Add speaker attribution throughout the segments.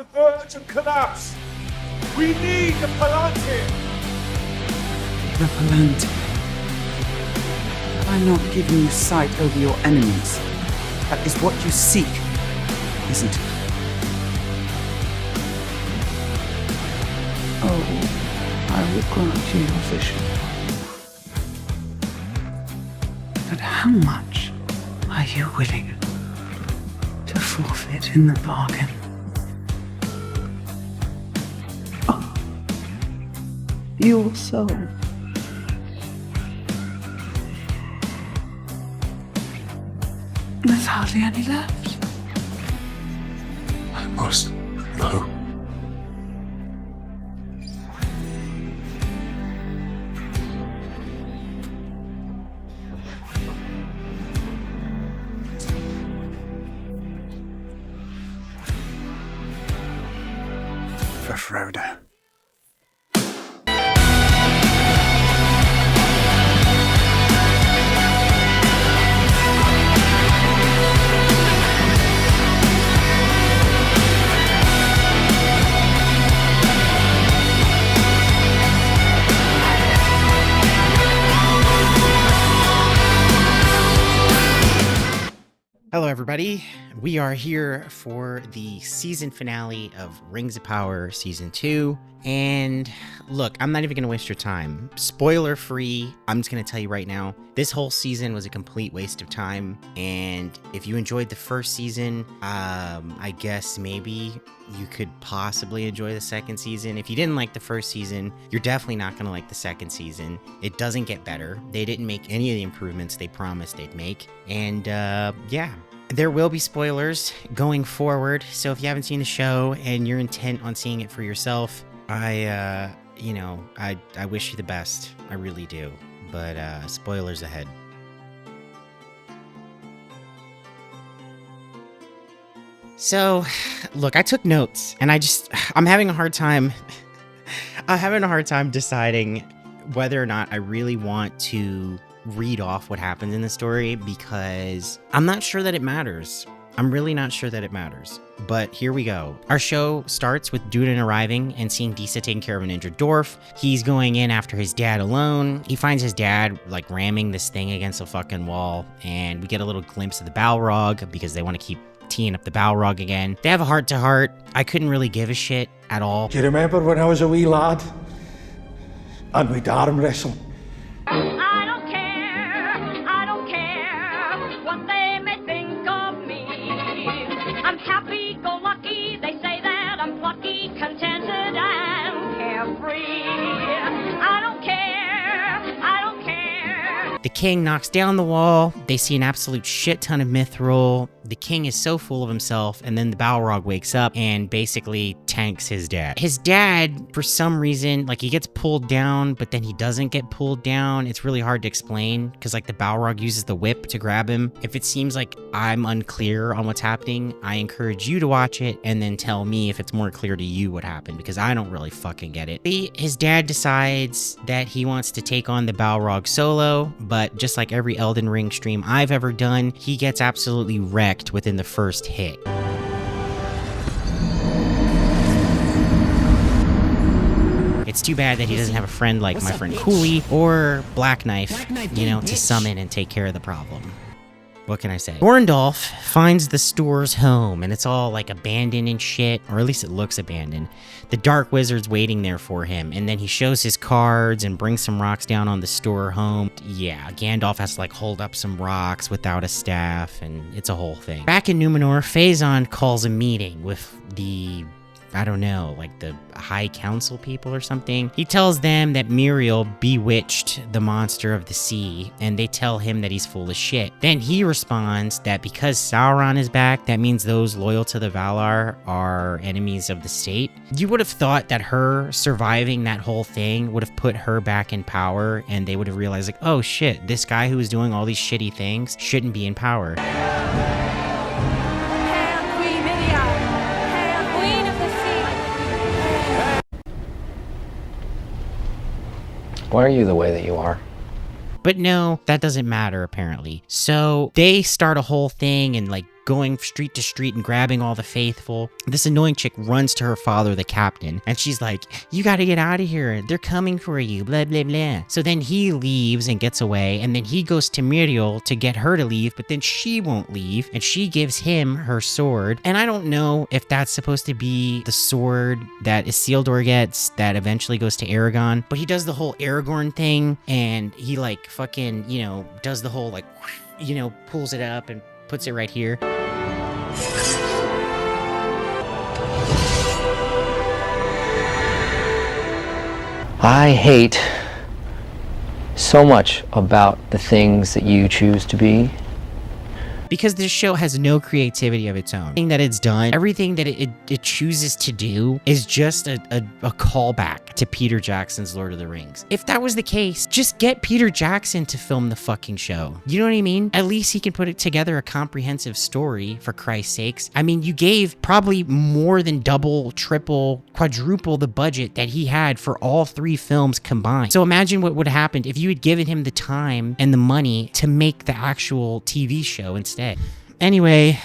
Speaker 1: the verge of collapse. We need the Palantir.
Speaker 2: The Palantir. Have I not given you sight over your enemies? That is what you seek, isn't it? Oh, I will grant you your vision. But how much are you willing to forfeit in the bargain? Oh, your soul. There's hardly any left.
Speaker 1: I must know. For Frodo.
Speaker 3: Hello everybody, we are here for the season finale of Rings of Power Season 2, and look, I'm not even going to waste your time. Spoiler free, I'm just going to tell you right now, this whole season was a complete waste of time, and if you enjoyed the first season, I guess maybe you could possibly enjoy the second season. If you didn't like the first season, you're definitely not going to like the second season. It doesn't get better. They didn't make any of the improvements they promised they'd make, and yeah. There will be spoilers going forward, so if you haven't seen the show and you're intent on seeing it for yourself, I wish you the best. I really do. But, spoilers ahead. So, look, I took notes, and I'm having a hard time, deciding whether or not I really want to read off what happens in the story, because I'm not sure that it matters. I'm really not sure that it matters. But here we go. Our show starts with Durin arriving and seeing Disa taking care of an injured dwarf. He's going in after his dad alone. He finds his dad like ramming this thing against a fucking wall, and we get a little glimpse of the Balrog because they want to keep teeing up the Balrog again. They have a heart-to-heart. I couldn't really give a shit at all.
Speaker 1: Do you remember when I was a wee lad and we'd arm wrestle?
Speaker 4: I don't care what they may think of me. I'm happy-go-lucky, they say that I'm plucky, contented, and carefree. I don't care.
Speaker 3: The king knocks down the wall. They see an absolute shit ton of mithril. The king is so full of himself, and then the Balrog wakes up and basically tanks his dad. His dad, for some reason, like, he gets pulled down, but then he doesn't get pulled down. It's really hard to explain, because like the Balrog uses the whip to grab him. If it seems like I'm unclear on what's happening, I encourage you to watch it and then tell me if it's more clear to you what happened, because I don't really fucking get it. His dad decides that he wants to take on the Balrog solo, but just like every Elden Ring stream I've ever done, he gets absolutely wrecked within the first hit. It's too bad that he doesn't have a friend like my friend Cooley or Black Knife, you know, to summon and take care of the problem. What can I say? Orndolf finds the store's home, and it's all like abandoned and shit, or at least it looks abandoned. The Dark Wizard's waiting there for him, and then he shows his cards and brings some rocks down on the store home. Yeah, Gandalf has to like hold up some rocks without a staff, and it's a whole thing. Back in Numenor, Phazon calls a meeting with the, I don't know, like the High Council people or something. He tells them that Muriel bewitched the monster of the sea, and they tell him that he's full of shit. Then he responds that because Sauron is back, that means those loyal to the Valar are enemies of the state. You would have thought that her surviving that whole thing would have put her back in power, and they would have realized like, oh shit, this guy who is doing all these shitty things shouldn't be in power.
Speaker 5: Why are you the way that you are?
Speaker 3: But no, that doesn't matter apparently. So they start a whole thing and like going street to street and grabbing all the faithful. This annoying chick runs to her father, the captain, and she's like, you gotta get out of here. They're coming for you, blah, blah, blah. So then he leaves and gets away, and then he goes to Muriel to get her to leave, but then she won't leave, and she gives him her sword. And I don't know if that's supposed to be the sword that Isildur gets that eventually goes to Aragorn, but he does the whole Aragorn thing, and he like fucking, you know, does the whole like, you know, pulls it up and puts it right here.
Speaker 5: I hate so much about the things that you choose to be.
Speaker 3: Because this show has no creativity of its own. Everything that it's done, everything that it chooses to do is just a callback to Peter Jackson's Lord of the Rings. If that was the case, just get Peter Jackson to film the fucking show. You know what I mean? At least he can put it together a comprehensive story, for Christ's sakes. I mean, you gave probably more than double, triple, quadruple the budget that he had for all 3 films combined. So imagine what would have happened if you had given him the time and the money to make the actual TV show instead. Anyway,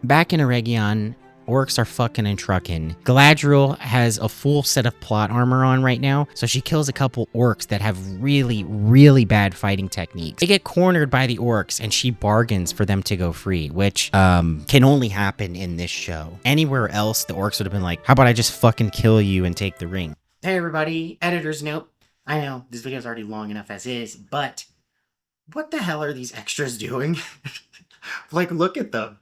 Speaker 3: back in Eregion, orcs are fucking and trucking. Galadriel has a full set of plot armor on right now, so she kills a couple orcs that have really, really bad fighting techniques. They get cornered by the orcs, and she bargains for them to go free, which can only happen in this show. Anywhere else, the orcs would have been like, how about I just fucking kill you and take the ring? Hey everybody, editor's note. I know, this video's already long enough as is, but what the hell are these extras doing? Like, look at them.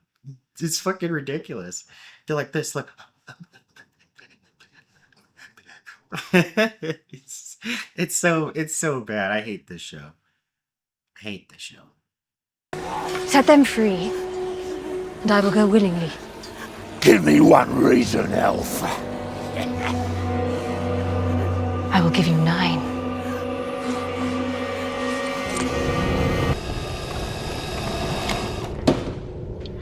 Speaker 3: It's fucking ridiculous. They're like this, like... it's so bad. I hate this show. I hate this show.
Speaker 6: Set them free, and I will go willingly.
Speaker 1: Give me one reason, elf.
Speaker 6: I will give you 9.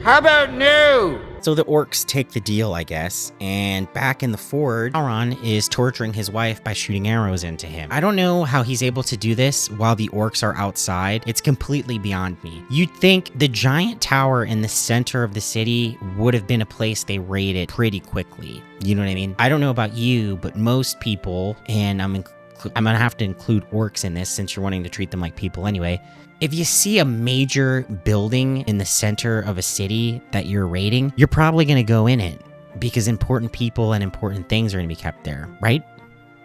Speaker 3: How about no? So the orcs take the deal, I guess, and back in the fort, Sauron is torturing his wife by shooting arrows into him. I don't know how he's able to do this while the orcs are outside. It's completely beyond me. You'd think the giant tower in the center of the city would have been a place they raided pretty quickly. You know what I mean? I don't know about you, but most people, and I'm gonna have to include orcs in this since you're wanting to treat them like people anyway. If you see a major building in the center of a city that you're raiding, you're probably going to go in it because important people and important things are going to be kept there, right?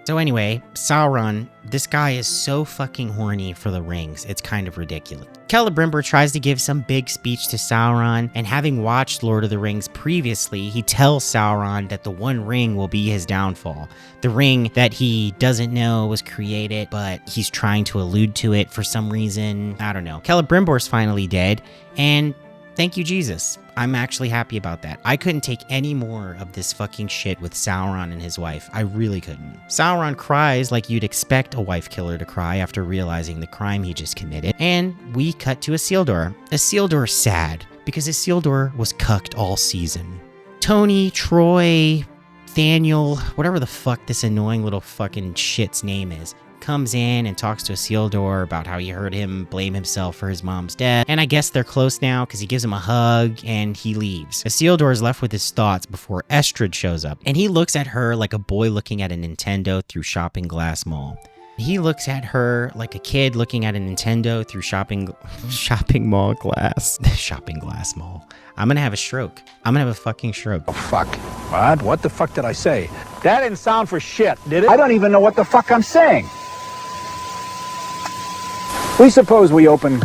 Speaker 3: So anyway, Sauron, this guy is so fucking horny for the rings, it's kind of ridiculous. Celebrimbor tries to give some big speech to Sauron, and having watched Lord of the Rings previously, he tells Sauron that the One Ring will be his downfall. The ring that he doesn't know was created, but he's trying to allude to it for some reason. I don't know. Celebrimbor's finally dead, and thank you, Jesus. I'm actually happy about that. I couldn't take any more of this fucking shit with Sauron and his wife. I really couldn't. Sauron cries like you'd expect a wife killer to cry after realizing the crime he just committed. And we cut to Isildur. Isildur's sad because Isildur was cucked all season. Tony, Troy, Daniel, whatever the fuck this annoying little fucking shit's name is, comes in and talks to Isildur about how he heard him blame himself for his mom's death. And I guess they're close now because he gives him a hug and he leaves. Isildur is left with his thoughts before Estrad shows up. And he looks at her like a boy looking at a Nintendo through Shopping Glass Mall. He looks at her like a kid looking at a Nintendo through shopping mall glass. Shopping Glass Mall. I'm gonna have a stroke. I'm gonna have a fucking stroke.
Speaker 7: Oh, fuck. What the fuck did I say? That didn't sound for shit, did it? I don't even know what the fuck I'm saying. We suppose we open...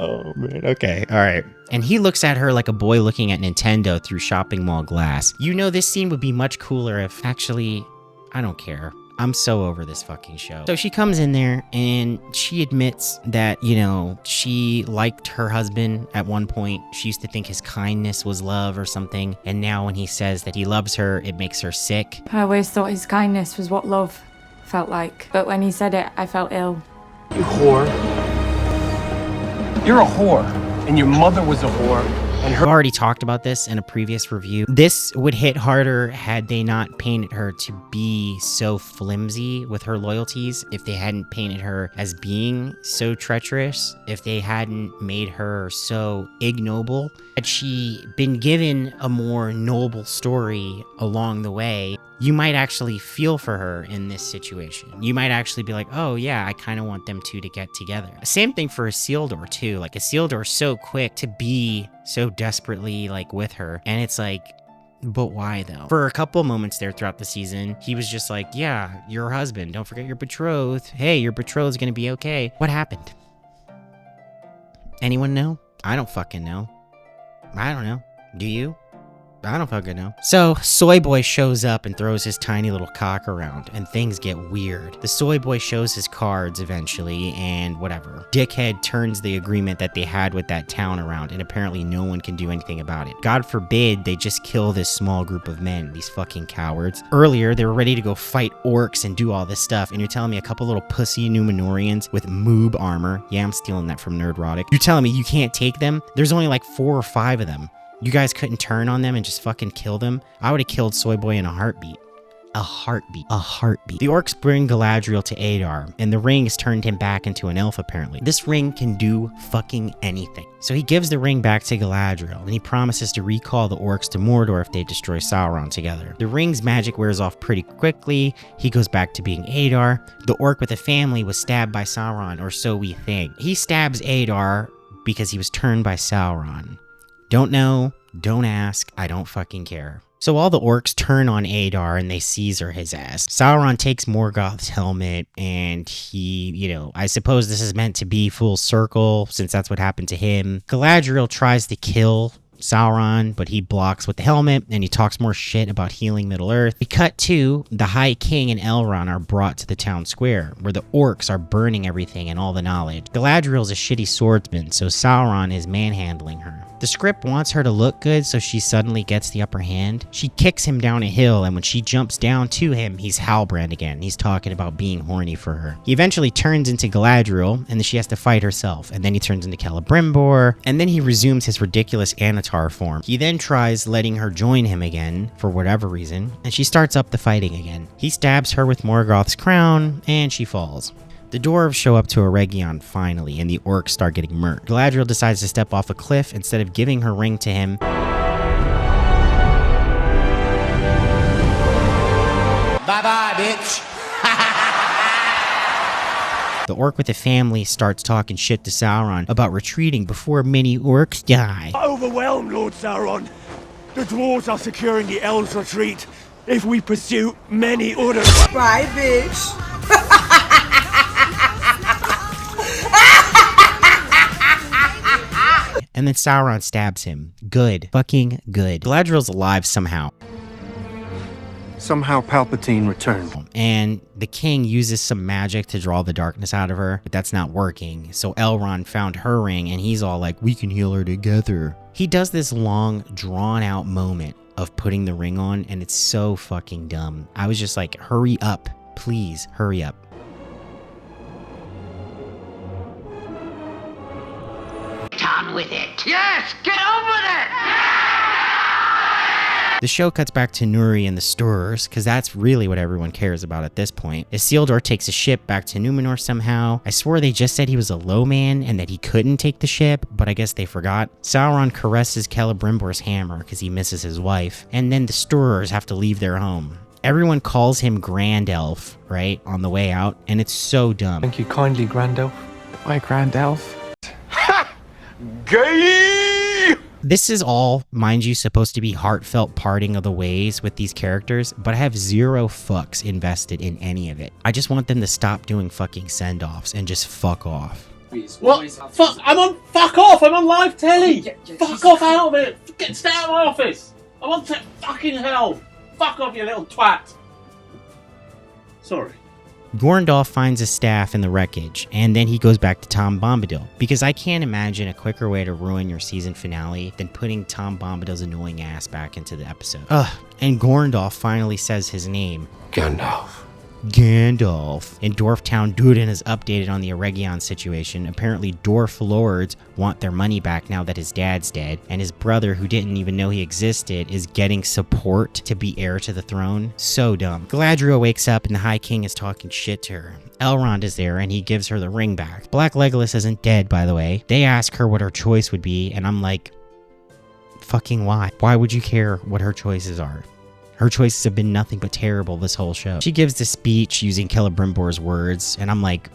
Speaker 3: Oh, man. Okay. All right. And he looks at her like a boy looking at Nintendo through shopping mall glass. You know, this scene would be much cooler if... Actually, I don't care. I'm so over this fucking show. So she comes in there and she admits that, you know, she liked her husband at one point. She used to think his kindness was love or something. And now when he says that he loves her, it makes her sick.
Speaker 8: I always thought his kindness was what love felt like. But when he said it, I felt ill.
Speaker 9: You whore. You're a whore. And your mother was a whore.
Speaker 3: I've already talked about this in a previous review. This would hit harder had they not painted her to be so flimsy with her loyalties, if they hadn't painted her as being so treacherous, if they hadn't made her so ignoble. Had she been given a more noble story along the way, you might actually feel for her in this situation. You might actually be like, oh yeah, I kind of want them two to get together. Same thing for Isildur too. Like Isildur's so quick to be so desperately like with her. And it's like, but why though? For a couple moments there throughout the season, he was just like, yeah, your husband, don't forget your betrothed. Hey, your betrothed's gonna be okay. What happened? Anyone know? I don't fucking know. I don't know. Do you? I don't fucking know. So, Soy Boy shows up and throws his tiny little cock around, and things get weird. The Soy Boy shows his cards eventually, and whatever. Dickhead turns the agreement that they had with that town around, and apparently no one can do anything about it. God forbid they just kill this small group of men, these fucking cowards. Earlier, they were ready to go fight orcs and do all this stuff, and you're telling me a couple little pussy Numenorians with moob armor. Yeah, I'm stealing that from Nerdrotic. You're telling me you can't take them? There's only like 4 or 5 of them. You guys couldn't turn on them and just fucking kill them? I would have killed Soy Boy in a heartbeat. A heartbeat. A heartbeat. The orcs bring Galadriel to Adar, and the ring has turned him back into an elf apparently. This ring can do fucking anything. So he gives the ring back to Galadriel, and he promises to recall the orcs to Mordor if they destroy Sauron together. The ring's magic wears off pretty quickly. He goes back to being Adar. The orc with a family was stabbed by Sauron, or so we think. He stabs Adar because he was turned by Sauron. Don't know, don't ask, I don't fucking care. So all the orcs turn on Adar and they Caesar his ass. Sauron takes Morgoth's helmet and he, I suppose this is meant to be full circle since that's what happened to him. Galadriel tries to kill Sauron, but he blocks with the helmet and he talks more shit about healing Middle-earth. We cut to the High King and Elrond are brought to the town square where the orcs are burning everything and all the knowledge. Galadriel's a shitty swordsman, so Sauron is manhandling her. The script wants her to look good, so she suddenly gets the upper hand. She kicks him down a hill, and when she jumps down to him, he's Halbrand again. He's talking about being horny for her. He eventually turns into Galadriel, and then she has to fight herself. And then he turns into Celebrimbor, and then he resumes his ridiculous Anatar form. He then tries letting her join him again, for whatever reason, and she starts up the fighting again. He stabs her with Morgoth's crown, and she falls. The dwarves show up to Eregion finally, and the orcs start getting murked. Galadriel decides to step off a cliff instead of giving her ring to him.
Speaker 9: Bye-bye, bitch.
Speaker 3: The orc with the family starts talking shit to Sauron about retreating before many orcs die.
Speaker 1: Overwhelmed, Lord Sauron. The dwarves are securing the elves' retreat if we pursue many orders.
Speaker 9: Bye, bitch.
Speaker 3: And then Sauron stabs him. Good. Fucking good. Galadriel's alive somehow.
Speaker 10: Somehow Palpatine returned.
Speaker 3: And the king uses some magic to draw the darkness out of her, but that's not working. So Elrond found her ring and he's all like, we can heal her together. He does this long, drawn out moment of putting the ring on, and it's so fucking dumb. I was just like, hurry up. Please, hurry up.
Speaker 9: On with it. Yes, get on with it.
Speaker 3: The show cuts back to Nuri and the Sturers, because that's really what everyone cares about at this point. Isildur takes a ship back to Numenor somehow. I swore they just said he was a low man and that he couldn't take the ship, but I guess they forgot. Sauron caresses Celebrimbor's hammer because he misses his wife, and then the Sturers have to leave their home. Everyone calls him Grand Elf, right, on the way out, and it's so dumb.
Speaker 10: Thank you kindly, Grand Elf.
Speaker 2: Why, Grand Elf?
Speaker 1: Gay!
Speaker 3: This is all, mind you, supposed to be heartfelt parting of the ways with these characters, but I have zero fucks invested in any of it. I just want them to stop doing fucking send-offs and just fuck off.
Speaker 11: What? Fuck! Fuck off! I'm on live telly! Fuck off out of it! Stay out of my office! I'm on fucking hell! Fuck off, you little twat! Sorry.
Speaker 3: Gorndorf finds his staff in the wreckage, and then he goes back to Tom Bombadil, because I can't imagine a quicker way to ruin your season finale than putting Tom Bombadil's annoying ass back into the episode. And Gorndorf finally says his name.
Speaker 10: Gandalf.
Speaker 3: Gandalf. In Dwarftown, Durin is updated on the Eregion situation. Apparently, dwarf lords want their money back now that his dad's dead, and his brother, who didn't even know he existed, is getting support to be heir to the throne. So dumb. Galadriel wakes up and the High King is talking shit to her. Elrond is there and he gives her the ring back. Black Legolas isn't dead, by the way. They ask her what her choice would be, and I'm like, fucking why? Why would you care what her choices are? Her choices have been nothing but terrible this whole show. She gives the speech using Celebrimbor's words, and I'm like,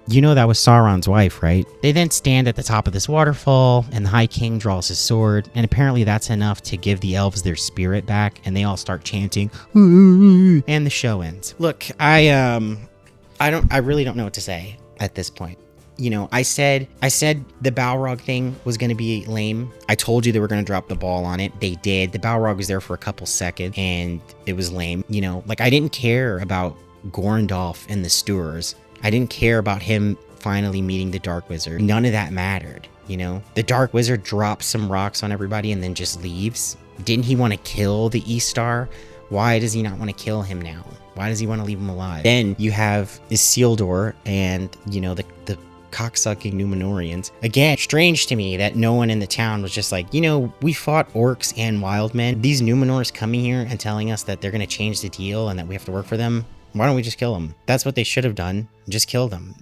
Speaker 3: you know that was Sauron's wife, right? They then stand at the top of this waterfall, and the High King draws his sword, and apparently that's enough to give the elves their spirit back, and they all start chanting, and the show ends. Look, I really don't know what to say at this point. You know, I said the Balrog thing was going to be lame. I told you they were going to drop the ball on it. They did. The Balrog was there for a couple seconds and it was lame. You know, like I didn't care about Gorndolf and the Stewars. I didn't care about him finally meeting the Dark Wizard. None of that mattered, you know? The Dark Wizard drops some rocks on everybody and then just leaves. Didn't he want to kill the Eastar? Why does he not want to kill him now? Why does he want to leave him alive? Then you have Isildur and, you know, the cocksucking Numenorians. Again, strange to me that no one in the town was just like, you know, we fought orcs and wildmen. These Numenors coming here and telling us that they're going to change the deal and that we have to work for them. Why don't we just kill them? That's what they should have done. Just kill them.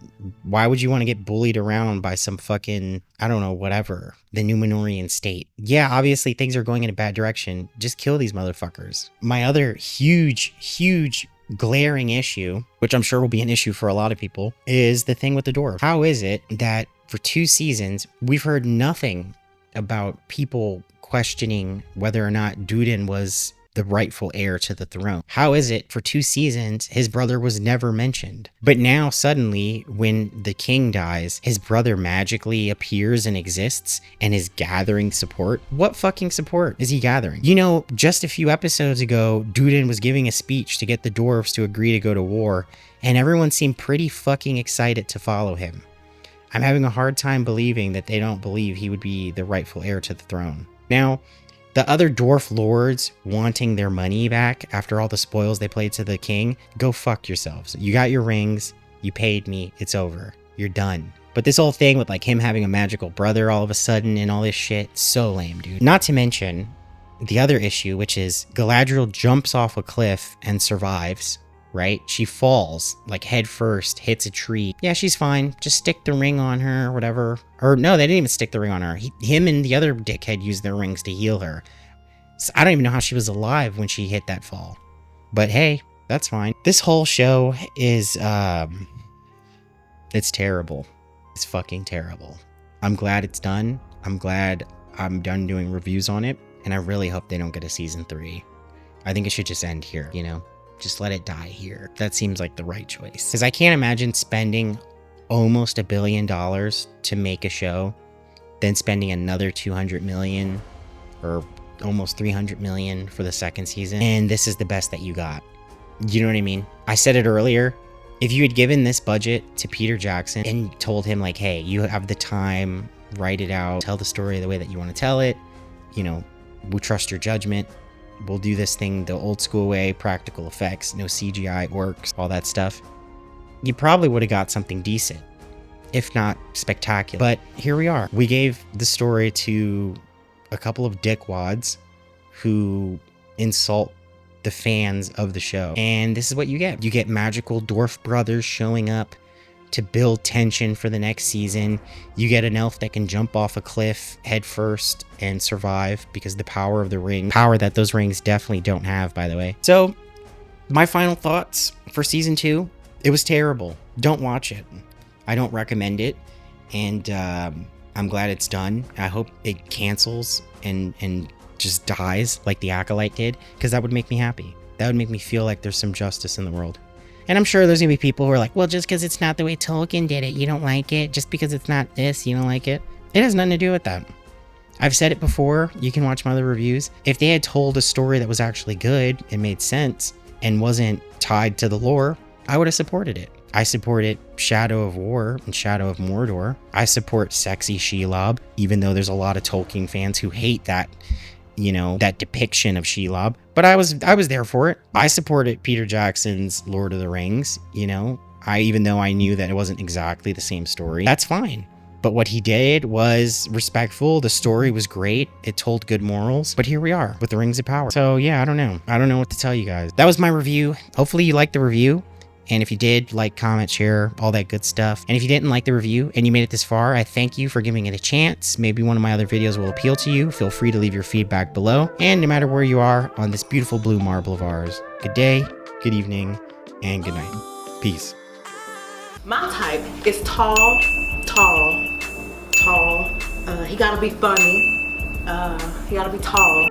Speaker 3: Why would you want to get bullied around by some fucking, I don't know, whatever, the Numenorian state? Yeah, obviously things are going in a bad direction. Just kill these motherfuckers. My other huge glaring issue, which I'm sure will be an issue for a lot of people, is the thing with the dwarf. How is it that for 2 seasons, we've heard nothing about people questioning whether or not Durin was the rightful heir to the throne? How is it for 2 seasons his brother was never mentioned? But now suddenly when the king dies, his brother magically appears and exists and is gathering support? What fucking support is he gathering? You know, just a few episodes ago, Durin was giving a speech to get the dwarves to agree to go to war, and everyone seemed pretty fucking excited to follow him. I'm having a hard time believing that they don't believe he would be the rightful heir to the throne. Now, the other dwarf lords wanting their money back after all the spoils they played to the king, go fuck yourselves. You got your rings, you paid me, it's over. You're done. But this whole thing with like him having a magical brother all of a sudden and all this shit, so lame, dude. Not to mention the other issue, which is Galadriel jumps off a cliff and survives, right? She falls, like head first, hits a tree. Yeah, she's fine. Just stick the ring on her or whatever. Or no, they didn't even stick the ring on her. Him and the other dickhead used their rings to heal her. So I don't even know how she was alive when she hit that fall. But hey, that's fine. This whole show is, it's terrible. It's fucking terrible. I'm glad it's done. I'm glad I'm done doing reviews on it. And I really hope they don't get a season 3. I think it should just end here, you know? Just let it die here. That seems like the right choice. Because I can't imagine spending almost $1 billion to make a show, then spending another $200 million or almost $300 million for the second season, and this is the best that you got. You know what I mean? I said it earlier. If you had given this budget to Peter Jackson and told him like, hey, you have the time, write it out, tell the story the way that you want to tell it, you know, we trust your judgment. We'll do this thing the old school way, practical effects, no CGI, orcs, all that stuff. You probably would have got something decent, if not spectacular. But here we are. We gave the story to a couple of dickwads who insult the fans of the show. And this is what you get. You get magical dwarf brothers showing up to build tension for the next season. You get an elf that can jump off a cliff head first and survive because the power of the ring, power that those rings definitely don't have, by the way. So my final thoughts for season 2, it was terrible. Don't watch it. I don't recommend it. And I'm glad it's done. I hope it cancels and just dies like the Acolyte did, because that would make me happy. That would make me feel like there's some justice in the world. And I'm sure there's gonna be people who are like, well, just because it's not the way Tolkien did it, you don't like it. Just because it's not this, you don't like it. It has nothing to do with that. I've said it before. You can watch my other reviews. If they had told a story that was actually good and made sense and wasn't tied to the lore, I would have supported it. I supported Shadow of War and Shadow of Mordor. I support Sexy Shelob, even though there's a lot of Tolkien fans who hate that you know, that depiction of Shelob, but I was there for it. I supported Peter Jackson's Lord of the Rings, you know, even though I knew that it wasn't exactly the same story. That's fine. But what he did was respectful. The story was great. It told good morals. But here we are with the Rings of Power. So yeah, I don't know. I don't know what to tell you guys. That was my review. Hopefully you liked the review. And if you did, like, comment, share, all that good stuff. And if you didn't like the review and you made it this far, I thank you for giving it a chance. Maybe one of my other videos will appeal to you. Feel free to leave your feedback below. And no matter where you are on this beautiful blue marble of ours, good day, good evening, and good night. Peace.
Speaker 12: My type is tall. He gotta be funny. He gotta be tall.